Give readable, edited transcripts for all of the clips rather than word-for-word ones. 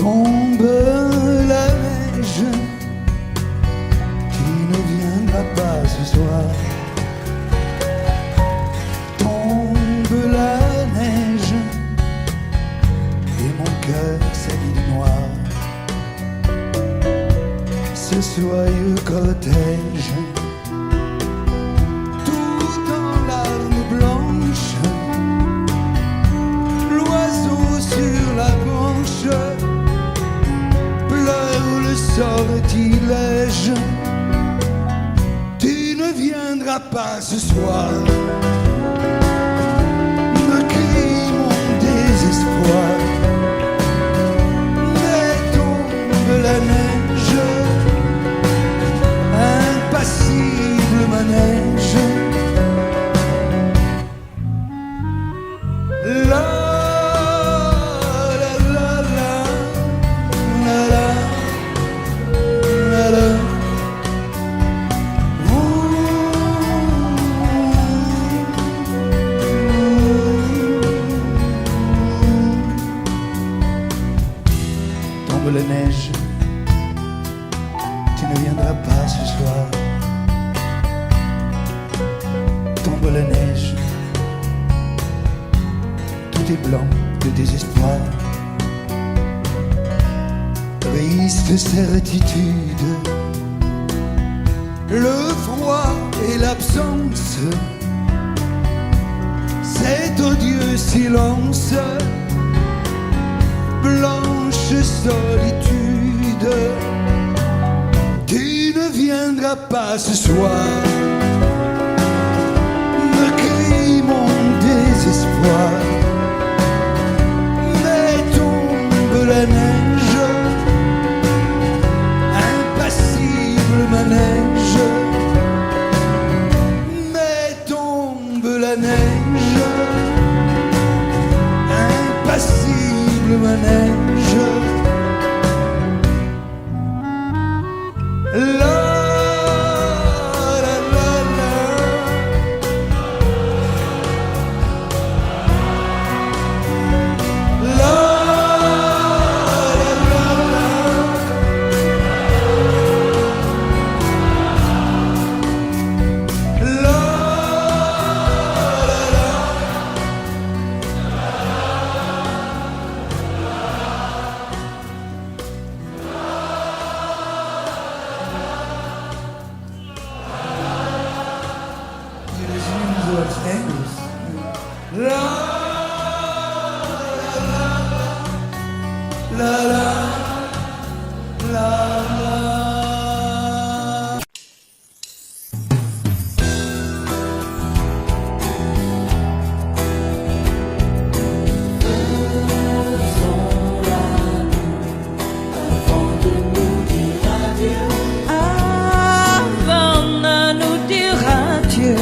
tombe la neige, tu ne viendras pas ce soir. Tombe la neige et mon cœur s'habille de noir. Ce soyeux cortège, tout en larmes blanches, l'oiseau sur la branche pleure le sortilège. Tu ne viendras pas ce soir, me crie mon désespoir. Mais tombe la neige, impassible manège. La la la la la la la la. Tombe la neige, tu ne viendras pas ce soir. Tombe la neige, tout est blanc de désespoir. Triste certitude, le froid et l'absence, cet odieux silence, blanche solitude. Tu ne viendras pas ce soir, me crie mon désespoir. Mais tombe la neige, impassible manège. Mais tombe la neige, impassible manège. La la la la. La la la la. La la la. La la la la la. Avant de nous dire adieu,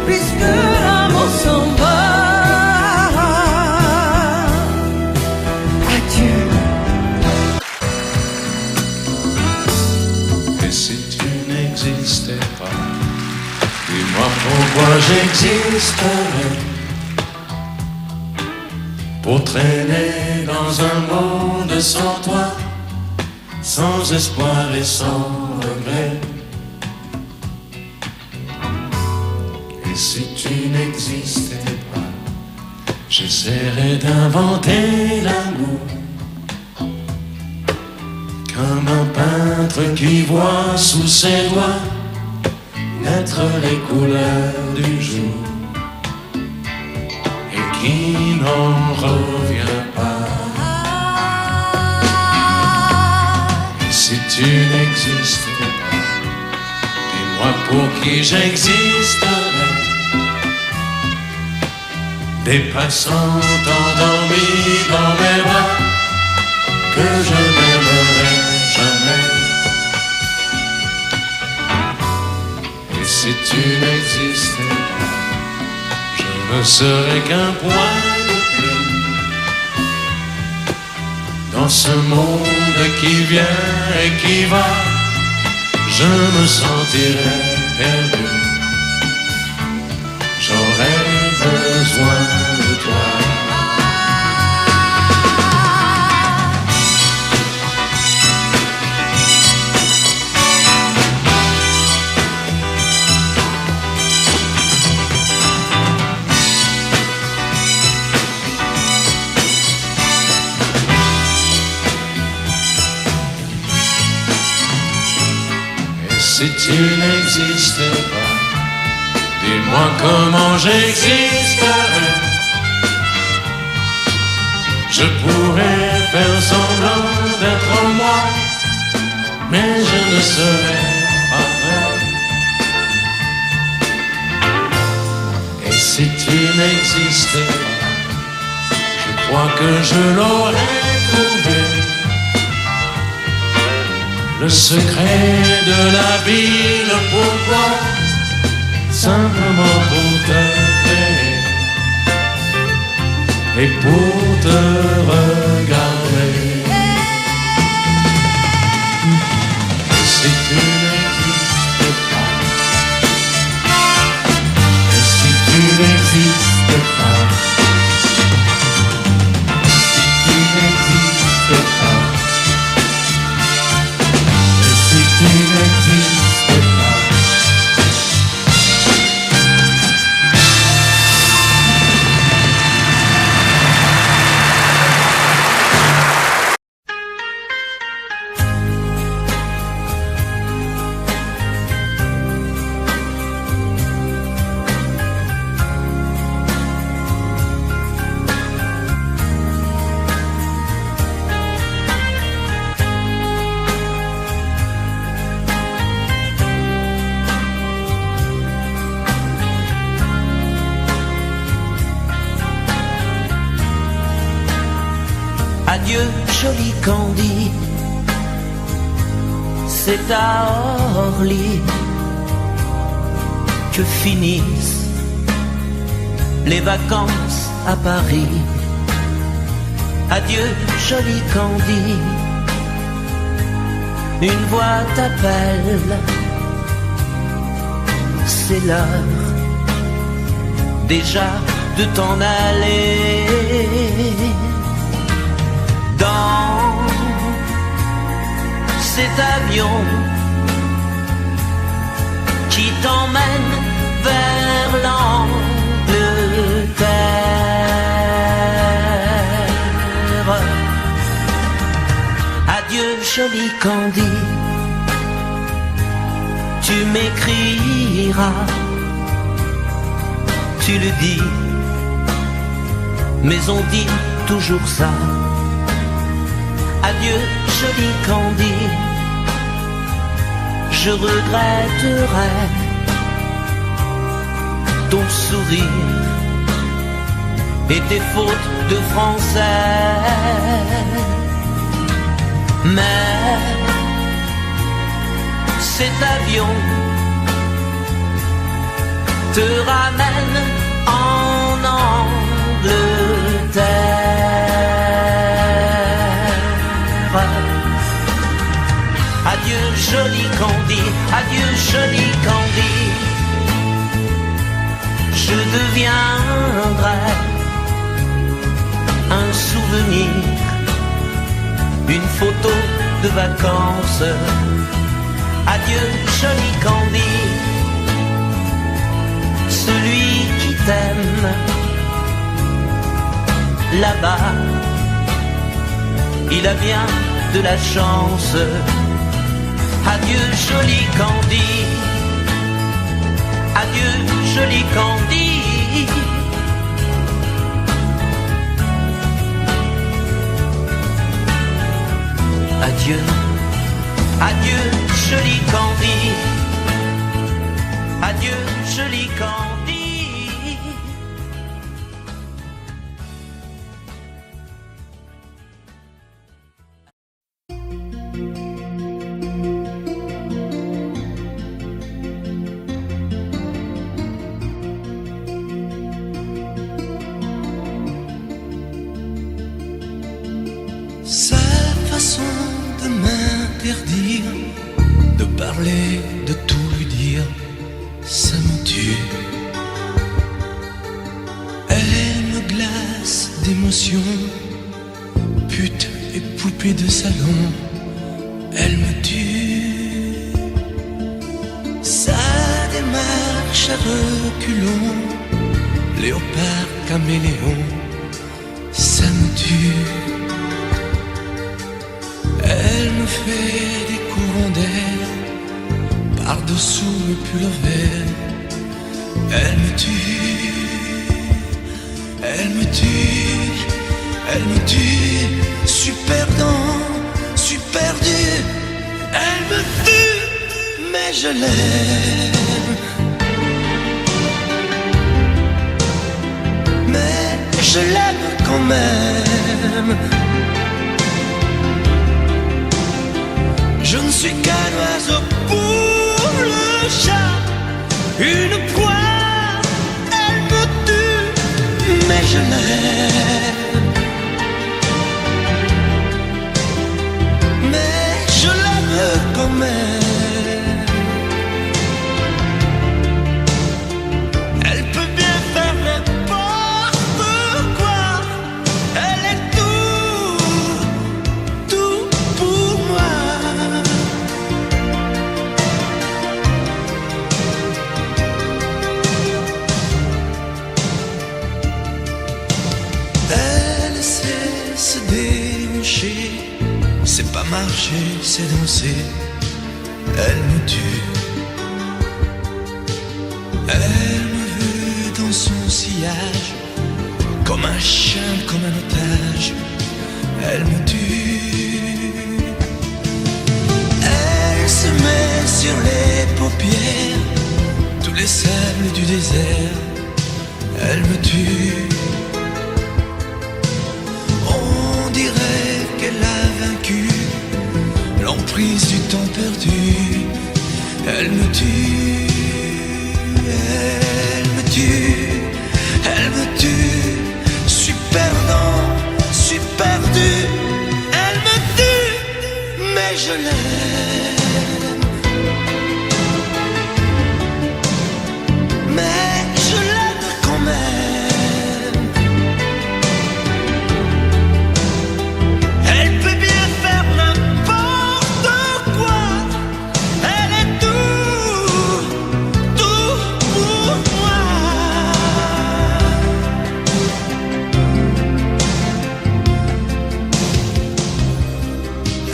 puisque l'amour s'en va. Adieu. Et si tu n'existais pas, dis-moi pourquoi j'existerais. Pour traîner dans un monde sans toi, sans espoir et sans regret. Et si tu n'existais pas, j'essaierais d'inventer l'amour, comme un peintre qui voit sous ses doigts naître les couleurs du jour et qui n'en revient pas. Et si tu n'existais pas, dis-moi pour qui j'existerais. Des passants endormis dans mes bras que je n'aimerais jamais. Et si tu n'existais pas, je ne serais qu'un point de plus dans ce monde qui vient et qui va. Je me sentirais perdu. J'aurais besoin de toi. Si tu n'existais pas, dis-moi comment j'existerais. Je pourrais faire semblant d'être moi, mais je ne serais pas vrai. Et si tu n'existais pas, je crois que je l'aurais trouvé. Le secret de la vie, le pourquoi, simplement pour te créer et pour te regarder. Et si tu n'existes pas, et si tu n'existes pas, si tu n'existes pas, tu n'existes pas. Adieu, joli Candy, c'est à Orly que finissent les vacances à Paris. Adieu, joli Candy, une voix t'appelle, c'est l'heure déjà de t'en aller. Dans cet avion qui t'emmène vers l'Angleterre. Adieu, joli Candy, tu m'écriras, tu le dis, mais on dit toujours ça. Adieu, joli Candy, je regretterai ton sourire et tes fautes de français. Mais cet avion te ramène en Angleterre. Adieu joli Candy, adieu joli Candy, je deviendrai un souvenir, une photo de vacances. Adieu joli Candy, celui qui t'aime là-bas, il a bien de la chance. Adieu joli Candy, adieu joli Candy. Adieu, adieu joli Candy, adieu joli Candy. Sa façon de m'interdire de parler, de tout lui dire, ça me tue. Elle me glace d'émotion, pute et poupée de salon, elle me tue. Sa démarche à reculons, léopard caméléon, ça me tue. Elle me fait des courants d'air par-dessous le pull vert. Elle me tue, elle me tue, elle me tue. Super dans, super dur. Elle me tue, mais je l'aime. Mais je l'aime quand même. Je ne suis qu'un oiseau pour le chat, une proie, elle me tue, mais je l'aime. Mais je l'aime quand même. Elle peut bien faire n'importe quoi, elle est tout pour moi. Elle sait se déhancher, c'est pas marcher, c'est danser. Elle me tue. Elle me veut dans son sillage, comme un chien, comme un otage. Elle me tue. Elle se met sur les paupières tous les sables du désert. Elle me tue. On dirait qu'elle a vaincu l'emprise du temps perdu. Elle me tue, elle me tue, elle me tue. Je suis perdant, je suis perdu. Elle me tue, mais je l'aime. Mais je l'aime quand même. Elle peut bien faire n'importe quoi. Elle est tout pour moi.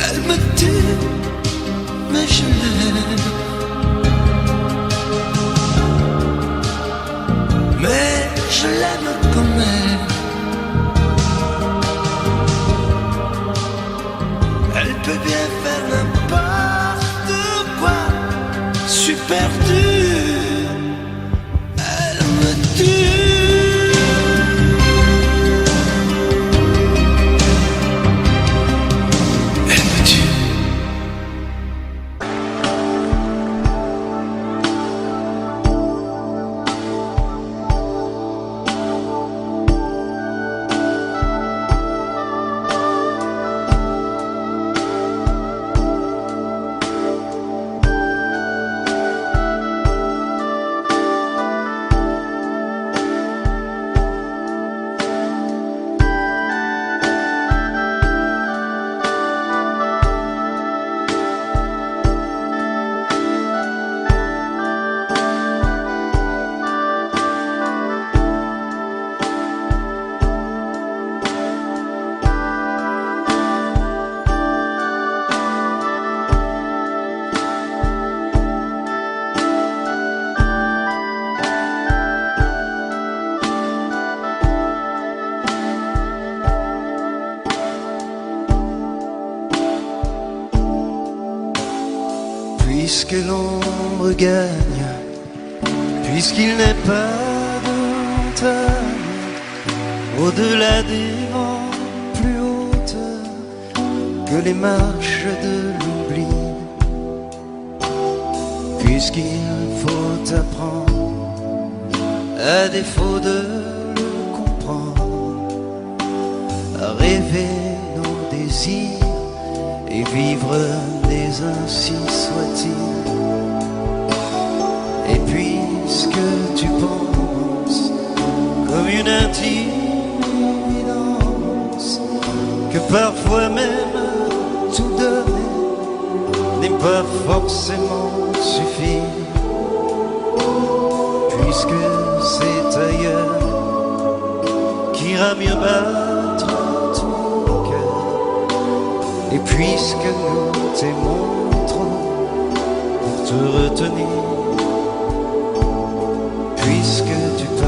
Elle me tue, mais je l'aime. Mais je l'aime quand même. Elle peut bien faire n'importe quoi. Je suis perdu. Elle me tue. Elle me tue. puisque l'ombre gagne, puisqu'il n'est pas de montagne au-delà des vents plus hautes que les marches de l'oubli, puisqu'il faut apprendre, à défaut de le comprendre, à rêver nos désirs et vivre des ainsi soit-il. Et puisque tu penses comme une intime évidence que parfois même tout donner n'est pas forcément suffire, puisque c'est ailleurs qu'ira mieux battre ton cœur, et puisque nous t'aimons trop pour te retenir, puisque tu pars.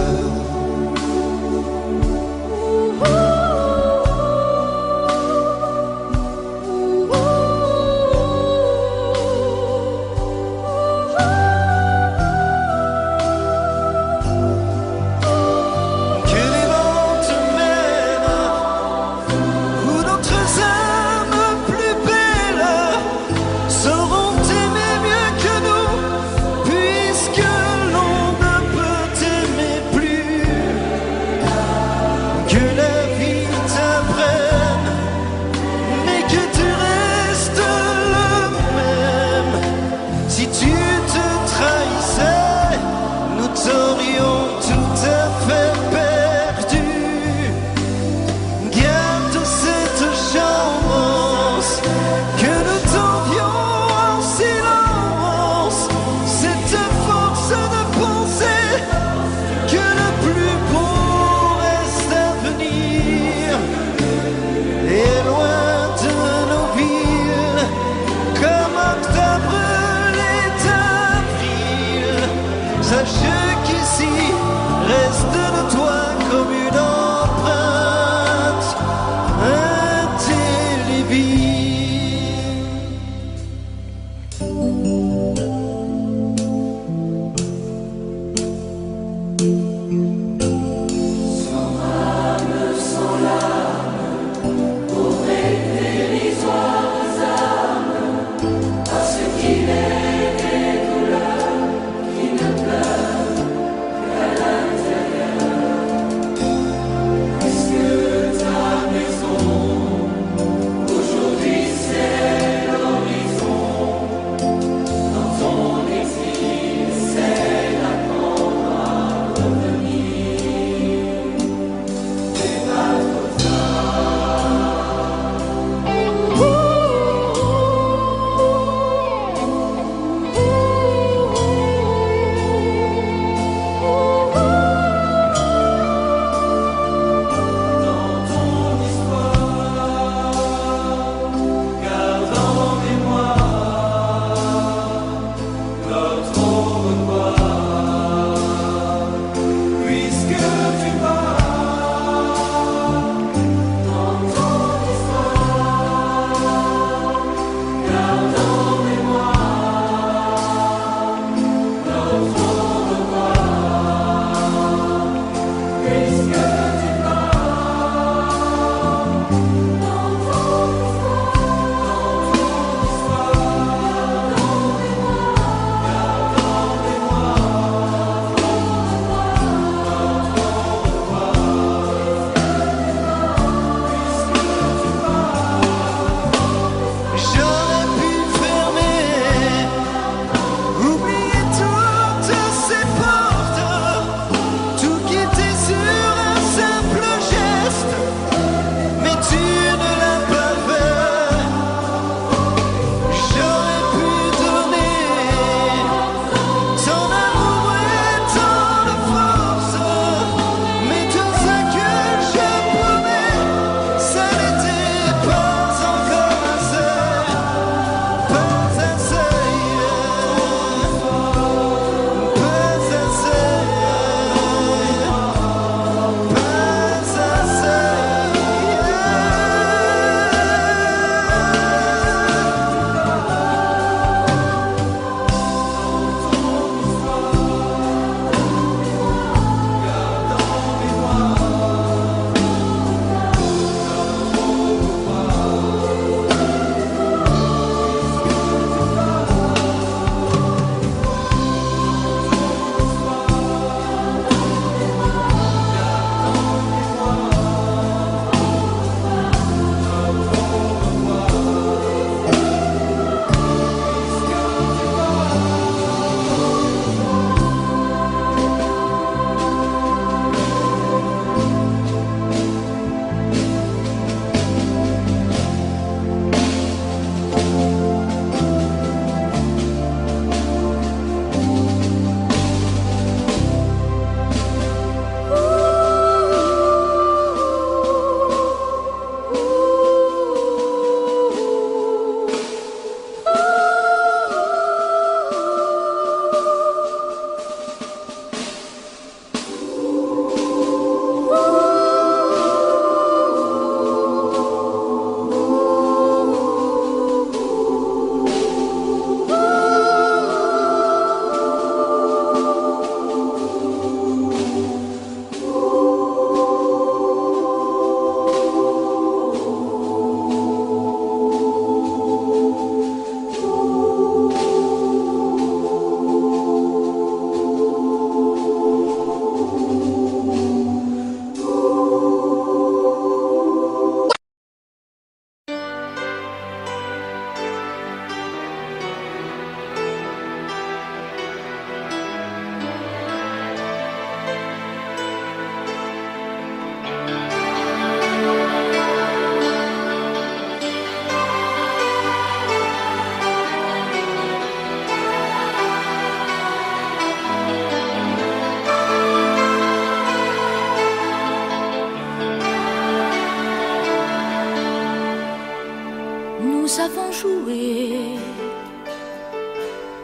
avons joué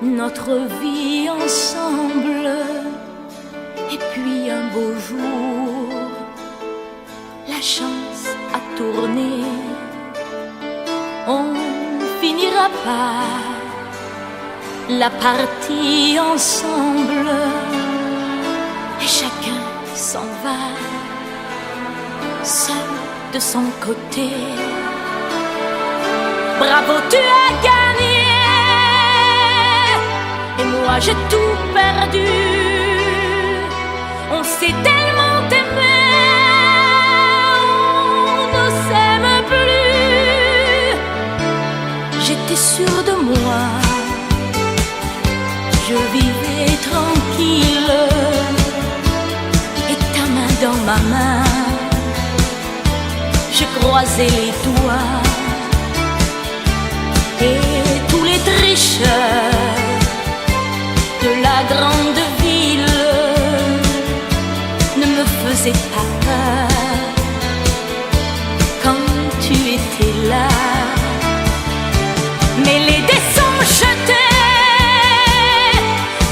notre vie ensemble. Et puis un beau jour, la chance a tourné. On finira par la partie ensemble. Et chacun s'en va, seul de son côté. Bravo, tu as gagné. Et moi j'ai tout perdu. On s'est tellement aimé, on ne s'aime plus. J'étais sûre de moi, je vivais tranquille. Et ta main dans ma main, je croisais les doigts. Et tous les tricheurs de la grande ville ne me faisaient pas peur quand tu étais là. Mais les dés sont jetés,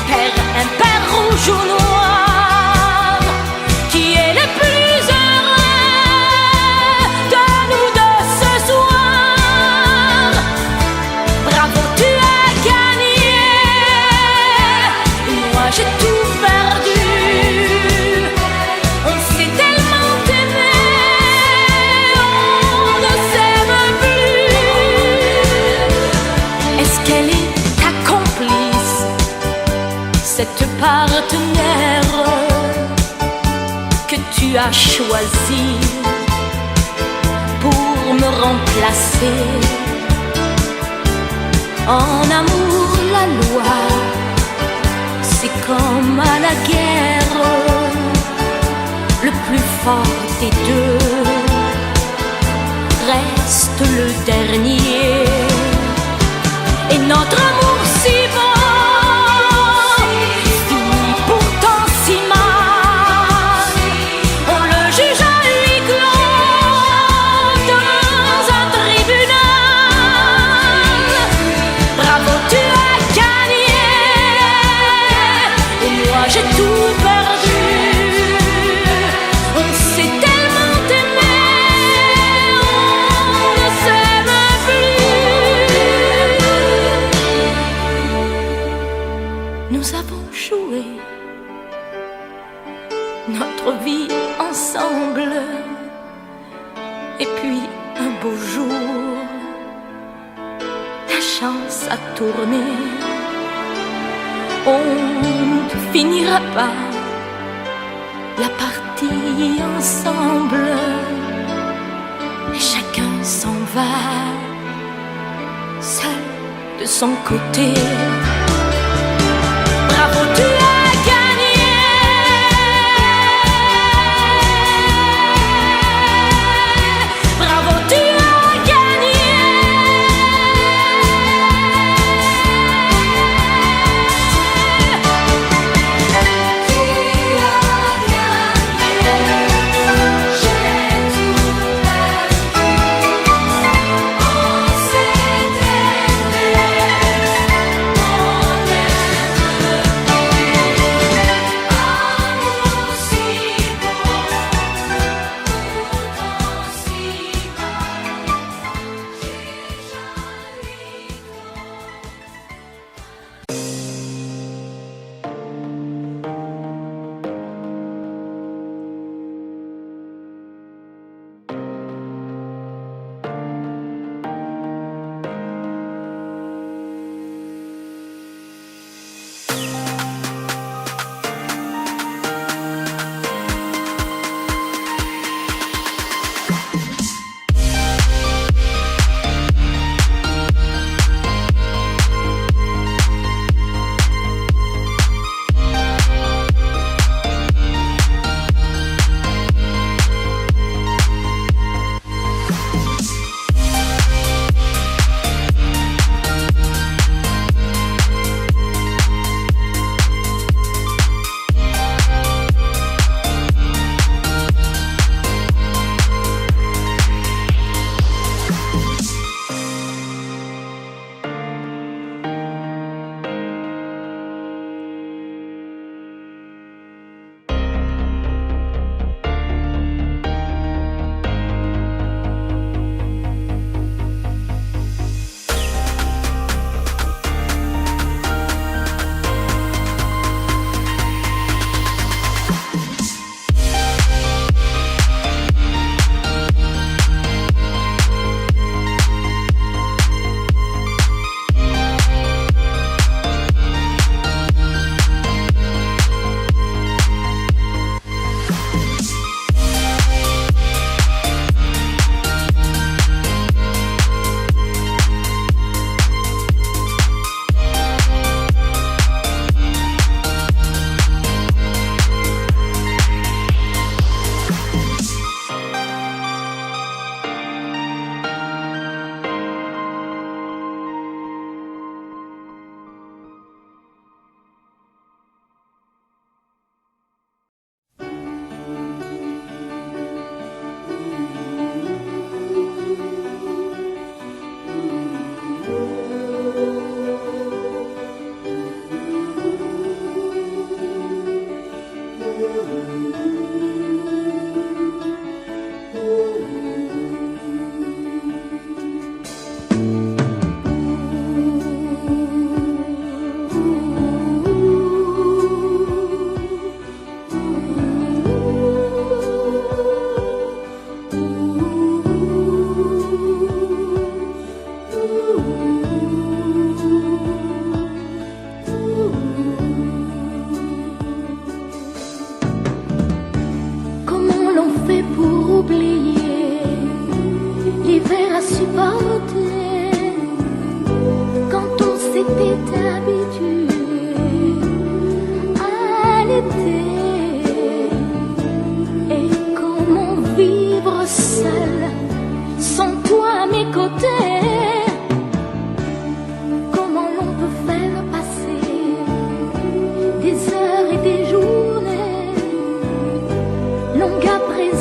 père impair, rouge ou noir. Qui est le plus heureux de nous deux ce soir? Bravo, tu as gagné. Et moi j'ai tout perdu. On s'est tellement aimé, on ne s'aime plus. Est-ce qu'elle est ta complice, cette partenaire que tu as choisi pour me remplacer? En amour, la loi, c'est comme à la guerre. Le plus fort des deux reste le dernier. Et notre amour si beau finit pourtant si mal. On le juge à huis clos dans un tribunal. Bravo, tu as gagné. Et moi j'ai tout perdu. On s'est tellement aimé, on ne s'aime plus. Nous avons joué notre vie ensemble. Et puis un beau jour, la chance a tourné. On ne finira pas la partie ensemble. Et chacun s'en va, seul de son côté. Bravo, tu as gagné. Bravo, tu as gagné.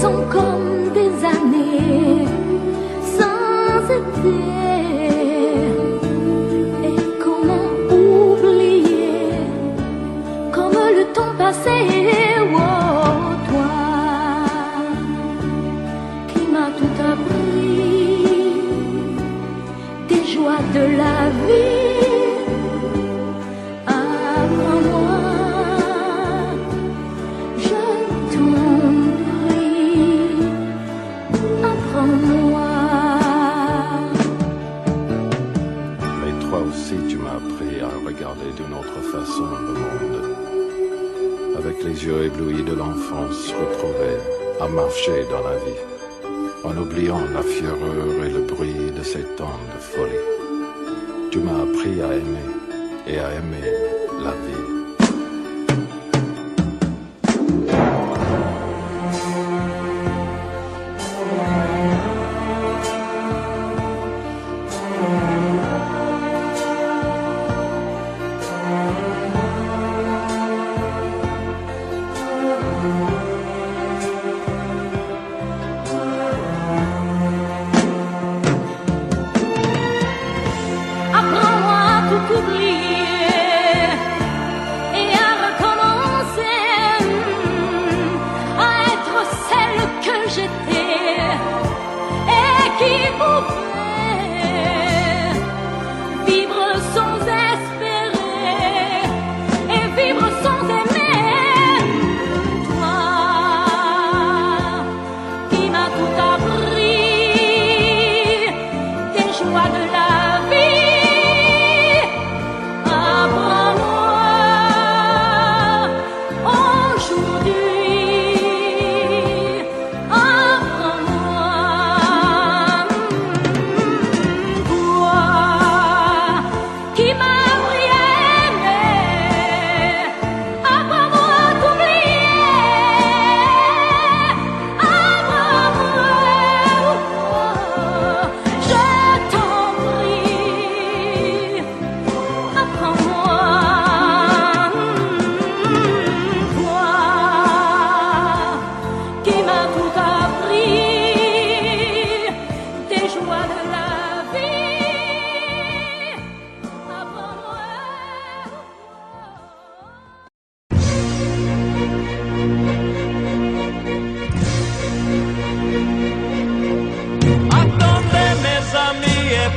sont comme des années sans été. Et comment oublier comme le temps passé, oh, toi qui m'as tout appris, des joies de la vie. D'une autre façon le monde, avec les yeux éblouis de l'enfance retrouvée, à marcher dans la vie, en oubliant la fureur et le bruit de ces temps de folie. Tu m'as appris à aimer et à aimer la vie.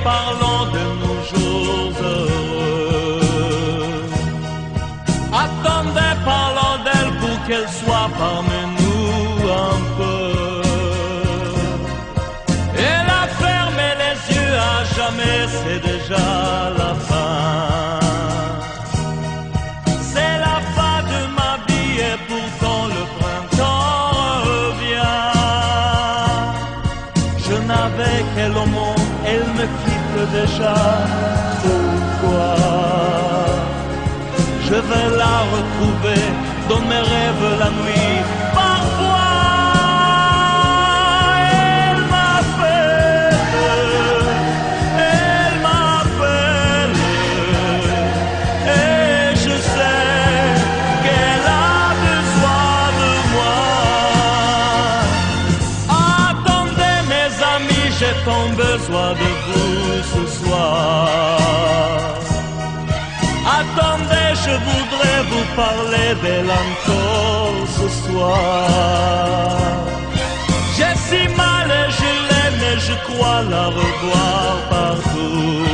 Parlons de nos jours heureux. Attendez, parlons d'elle pour qu'elle soit parmi nous un peu. Elle a fermé les yeux à jamais, c'est déjà la fin. C'est la fin de ma vie et pourtant le printemps revient. Je n'avais qu'elle au monde, elle me quitte déjà. Pourquoi? Je vais la retrouver dans mes rêves la nuit. Parfois, elle m'appelle, et je sais qu'elle a besoin de moi. Attendez mes amis, j'ai tant besoin de vous ce soir. Attendez, je voudrais vous parler d'elle encore ce soir. J'ai si mal et je l'aime et je crois la revoir partout.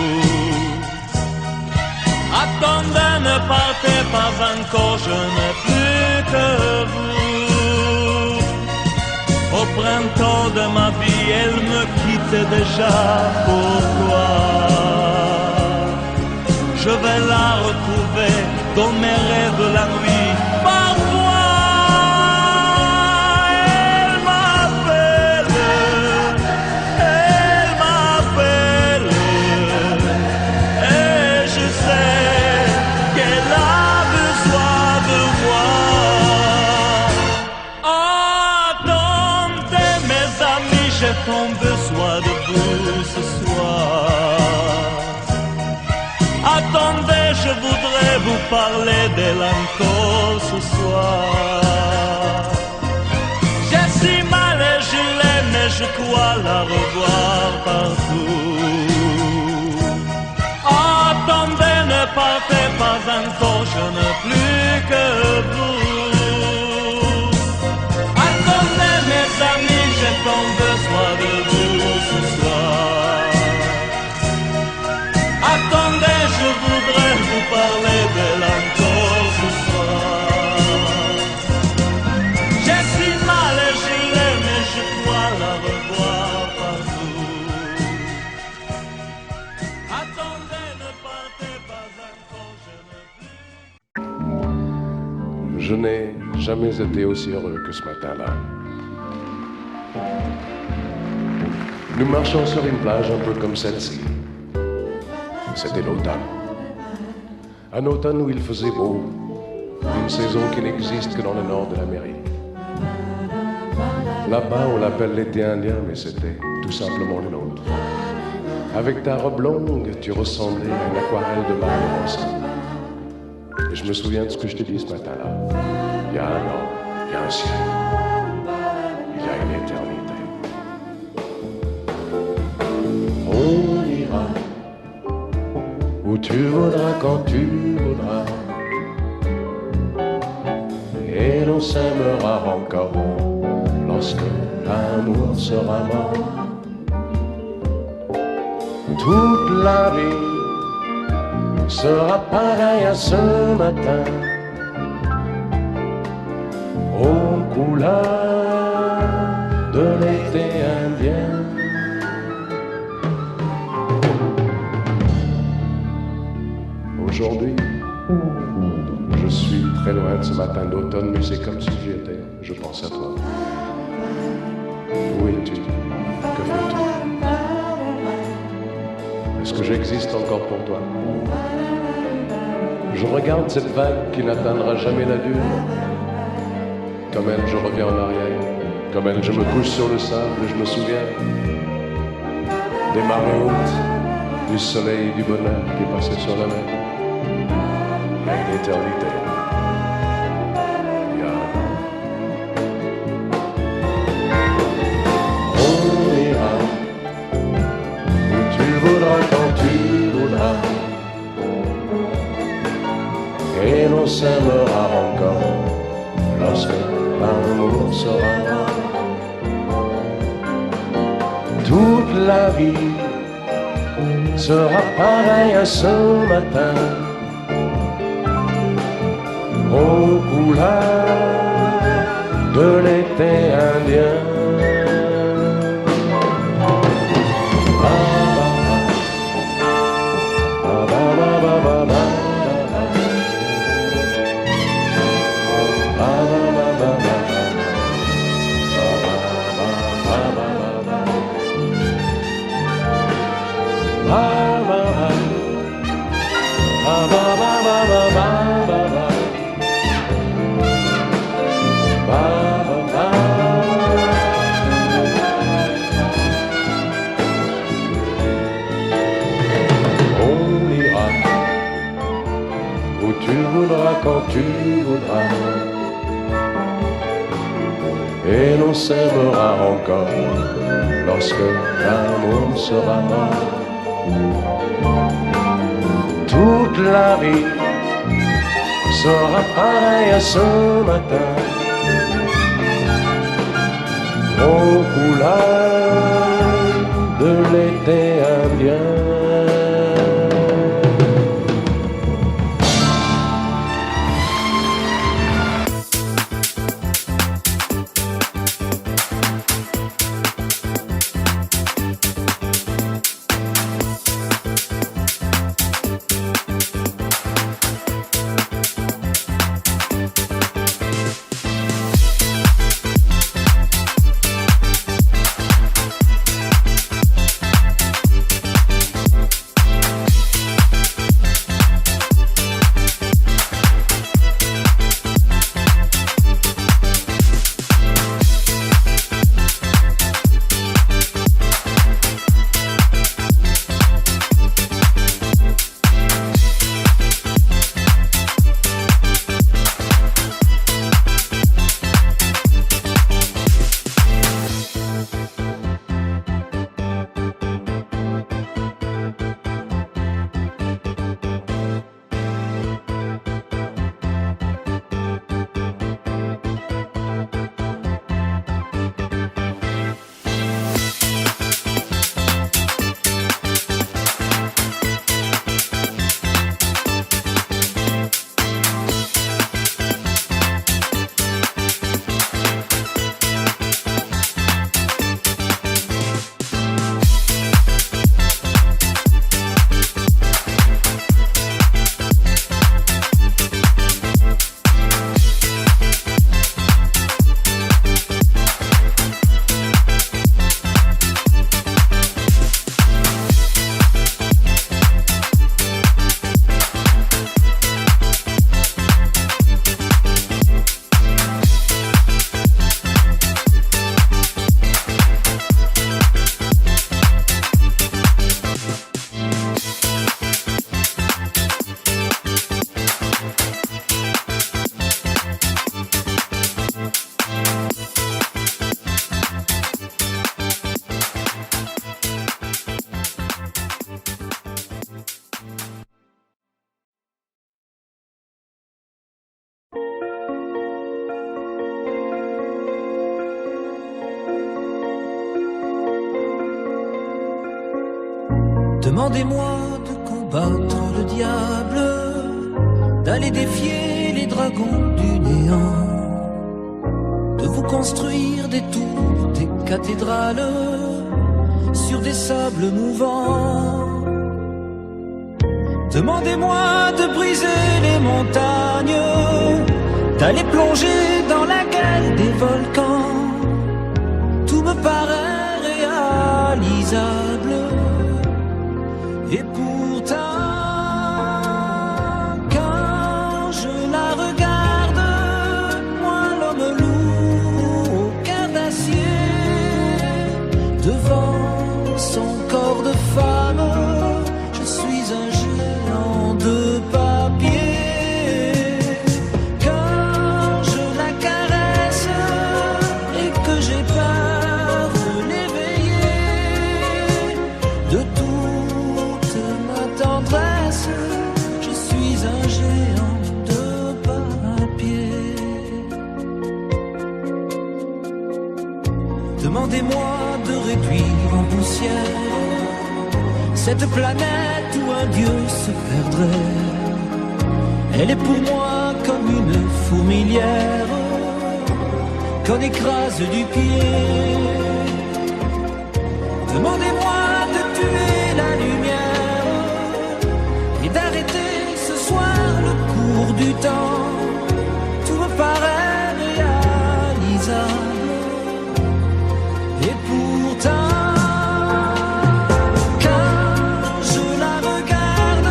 Attendez, ne partez pas encore, je n'ai plus que vous. Au printemps de ma vie, elle me quitte déjà. Pourquoi? Je vais la retrouver dans mes rêves la nuit. Parfois, elle m'appelle, et je sais qu'elle a besoin de moi. Attendez mes amis, j'ai tant besoin de vous ce soir. Attendez, je voudrais vous parler d'elle encore ce soir. J'ai si mal je crois la revoir partout. Attendez, ne partez pas encore, je n'ai plus que vous. Attendez mes amis, j'ai tant besoin de vous ce soir. Attendez, je voudrais vous parler d'elle encore ce soir. J'ai si mal et je l'aime et je crois la revoir partout. Attendez, ne partez pas encore, je n'ai plus. Je n'ai jamais été aussi heureux que ce matin-là. Nous marchions sur une plage un peu comme celle-ci. C'était l'automne. Un automne où il faisait beau, une saison qui n'existe que dans le nord de l'Amérique. Là-bas, on l'appelle l'été indien, mais c'était tout simplement le nôtre. Avec ta robe longue, tu ressemblais à une aquarelle de Mario Rossi. Et je me souviens de ce que je t'ai dit ce matin-là. Il y a un an, il y a un siècle, il y a une éternité. On ira où tu voudras, quand tu voudras, et l'on s'aimera encore lorsque l'amour sera mort. Toute la vie sera pareille à ce matin, aux couleurs de l'été indien. Aujourd'hui, je suis très loin de ce matin d'automne, mais c'est comme si j'y étais. Je pense à toi. Où es-tu? Que fais-tu? Est-ce que j'existe encore pour toi? Je regarde cette vague qui n'atteindra jamais la dune. Comme elle, je reviens en arrière. Comme elle, je me couche sur le sable et je me souviens des marées hautes, du soleil et du bonheur qui passaient sur la mer. Il y a une éternité. Il y a un an. On ira où tu voudras, quand tu voudras, et l'on s'aimera encore lorsque l'amour sera mort. Toute la vie sera pareille à ce matin, aux couleurs de l'été indien. Quand tu voudras, et l'on s'aimera encore lorsque l'amour sera mort. Toute la vie sera pareille à ce matin, aux couleurs de l'été indien. Demandez-moi de combattre le diable, d'aller défier les dragons du néant, de vous construire des tours, des cathédrales sur des sables mouvants. Demandez-moi de briser les montagnes, d'aller plonger dans la gueule des volcans. Tout me paraît réalisable. Et pourtant, quand je la regarde, moi l'homme lourd au cœur d'acier, devant son corps de femme, je suis un géant de papier. Quand je la caresse et que j'ai peur de l'éveiller, de toute ma tendresse, je suis un géant de papier. Demandez-moi de réduire en poussière cette planète où un dieu se perdrait. Elle est pour moi comme une fourmilière qu'on écrase du pied. Demandez-moi de tuer la lumière et d'arrêter ce soir le cours du temps. Tout me paraît réalisable. Et pourtant, quand je la regarde,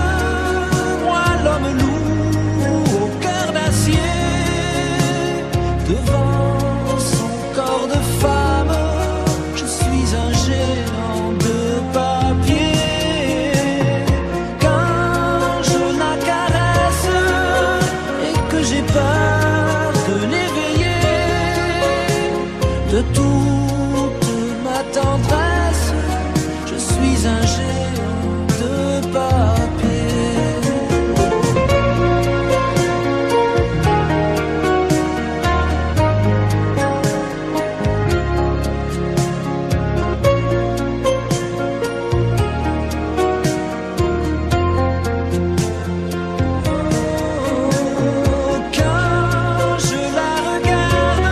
moi l'homme lourd au cœur d'acier, devant son corps de femme, je suis un géant de papier. Quand je la caresse et que j'ai peur de l'éveiller, de toute ma tendresse, je suis un géant de papier. Quand je la regarde,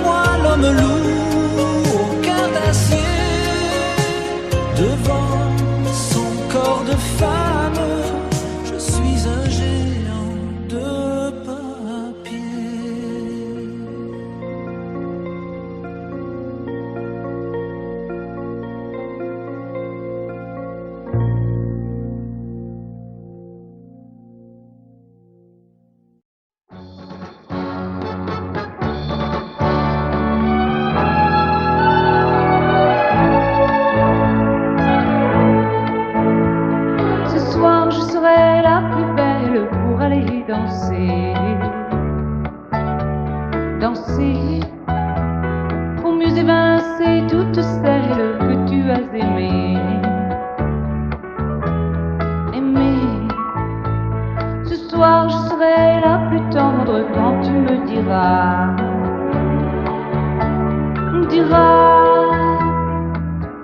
moi l'homme lourd au cœur d'acier, devant son corps de femme, je suis un géant de papier. Ce soir je serai la plus belle pour aller danser. Danser pour mieux évincer toutes celles que tu as aimées. Aimer. Ce soir je serai la plus tendre quand tu me diras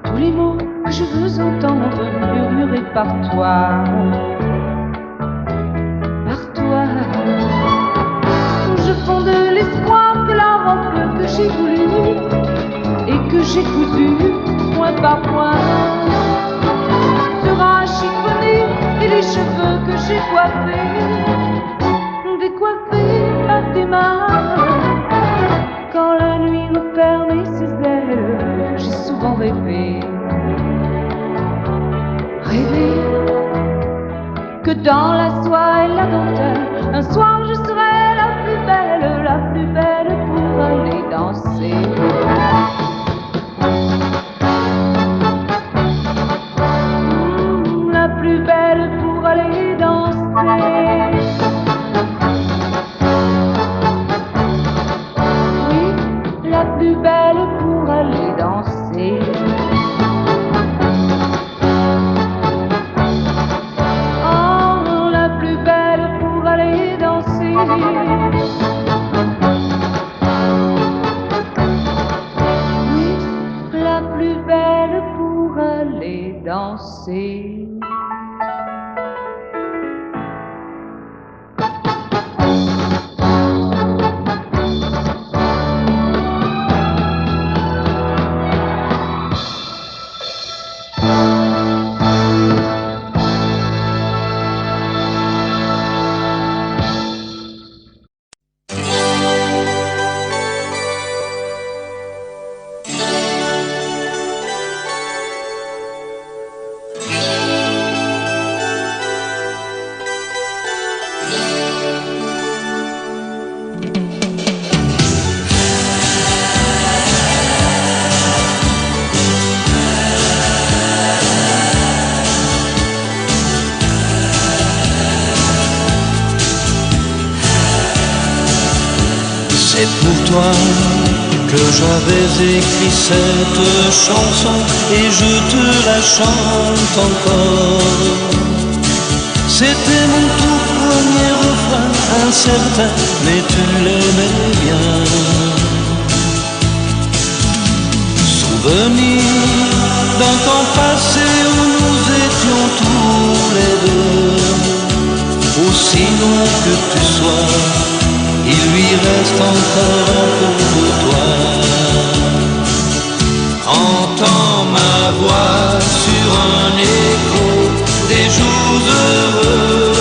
tous les mots que je veux entendre murmurés par toi. Je fonde l'espoir que la robe que j'ai voulue et que j'ai cousue point par point sera chiffonnée, et les cheveux que j'ai coiffés décoiffés par tes mains. Quand la nuit me ferme ses ailes, j'ai souvent rêvé que dans la soie et la dentelle, un soir je serai la plus belle pour aller danser. La plus belle pour aller danser. Oui, la plus belle pour aller danser. Oh, la plus belle pour aller danser. danser. C'est pour toi que j'avais écrit cette chanson et je te la chante encore. C'était mon tout premier refrain, incertain, mais tu l'aimais bien. Souvenir d'un temps passé où nous étions tous les deux. Aussi loin que tu sois, il lui reste encore un peu de toi. Entends ma voix sur un écho des jours heureux.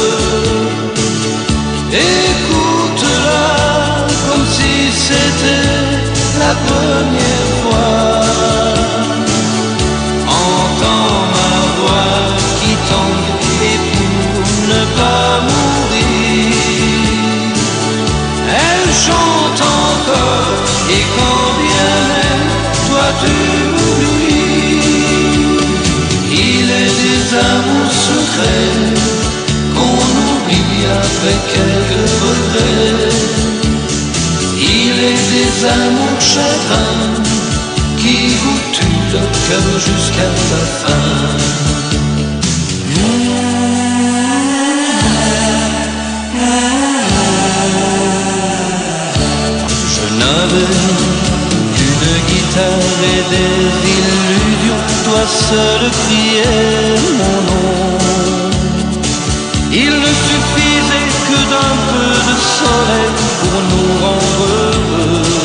Écoute-la comme si c'était la première fois. Entends ma voix qui tangue et pour ne pas mourir, elle chante encore, et quand bien même toi tu m'oublies. Il est des amours secrets qu'on oublie après quelques regrets. Il est des amours chagrins qui vous tuent le cœur jusqu'à la fin. Une guitare et des illusions, toi seul criais mon nom. Il ne suffisait que d'un peu de soleil pour nous rendre heureux.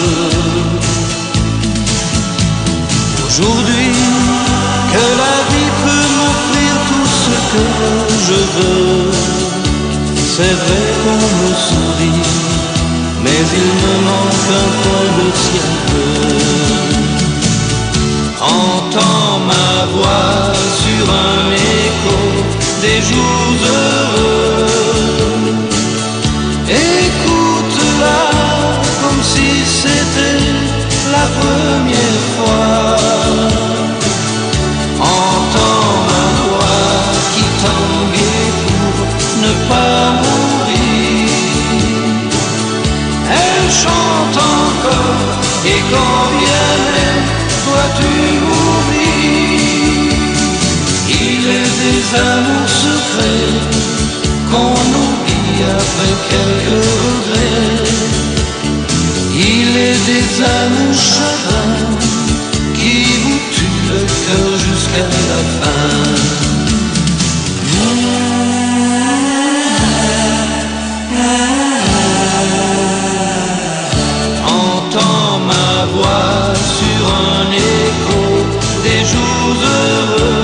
Aujourd'hui, que la vie peut m'offrir tout ce que je veux, c'est vrai qu'on me sourit, mais il me manque un coin de ciel bleu. Entends ma voix sur un écho des jours heureux. Écoute-la comme si c'était la première fois. Entends ma voix qui tangue pour ne pas mourir. Elle chante encore, et quand bien même toi tu m'oublies. Il est des amours secrets qu'on oublie après quelques regrets. Il est des amours chagrins qui vous tuent le cœur jusqu'à la fin. Entends ma voix sur un écho des jours heureux.